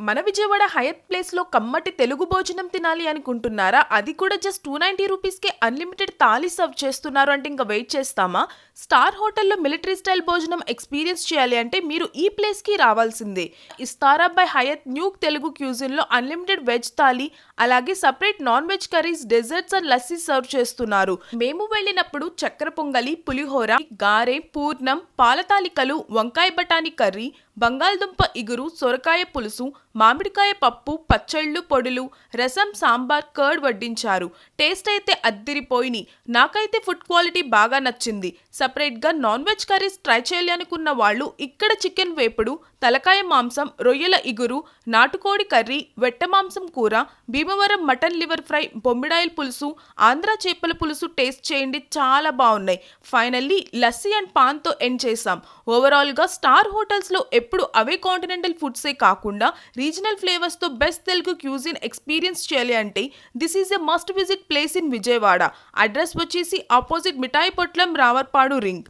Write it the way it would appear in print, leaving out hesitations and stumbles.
మన విజయవాడ హయత్ ప్లేస్లో కమ్మటి తెలుగు భోజనం తినాలి అనుకుంటున్నారా? అది కూడా జస్ట్ 290 రూపీస్కే అన్లిమిటెడ్ థాలీ సర్వ్ చేస్తున్నారు అంటే ఇంకా వెయిట్ చేస్తామా? స్టార్ హోటల్లో మిలిటరీ స్టైల్ భోజనం ఎక్స్పీరియన్స్ చేయాలి అంటే మీరు ఈ ప్లేస్కి రావాల్సిందే. ఇస్తారా బై హయత్ న్యూ తెలుగు క్యూజిన్లో అన్లిమిటెడ్ వెజ్ థాలీ, అలాగే separate non veg curries, desserts and lassi serve చేస్తున్నారు. మేము వెళ్ళినప్పుడు చక్కెర పొంగలి, పులిహోర, గారె, పూర్ణం, పాల తాలికలు, వంకాయ బఠానీ కర్రీ, బంగాళదుంప ఇగురు, సొరకాయ పులుసు, మామిడికాయ పప్పు, పచ్చళ్ళు, పొడులు, రసం, సాంబార్, కర్డ్ వడ్డించారు. టేస్ట్ అయితే అద్దిరిపోయినాయి. నాకైతే ఫుడ్ క్వాలిటీ బాగా నచ్చింది. సపరేట్గా నాన్ వెజ్ కర్రీస్ ట్రై చేయాలి అనుకున్న వాళ్ళు ఇక్కడ చికెన్ వేపుడు, తలకాయ మాంసం, రొయ్యల ఇగురు, నాటుకోడి కర్రీ, వెట్ట మాంసం కూర, భీమవరం మటన్ లివర్ ఫ్రై, బొమ్మిడాయిల్ పులుసు, ఆంధ్ర చేపల పులుసు టేస్ట్ చేయండి, చాలా బాగున్నాయి. ఫైనల్లీ లస్సీ అండ్ పాన్తో ఎండ్ చేసాం. ఓవరాల్గా స్టార్ హోటల్స్లో ఎప్పుడు అవే కాంటినెంటల్ ఫుడ్సే కాకుండా రీజనల్ ఫ్లేవర్స్తో బెస్ట్ తెలుగు క్యూజిన్ ఎక్స్పీరియన్స్ చేయాలి అంటే this is a must visit place in Vijayawada. Address వచ్చేసి ఆపోజిట్ మిఠాయి పొట్లం, రావర్పాడు రింగ్.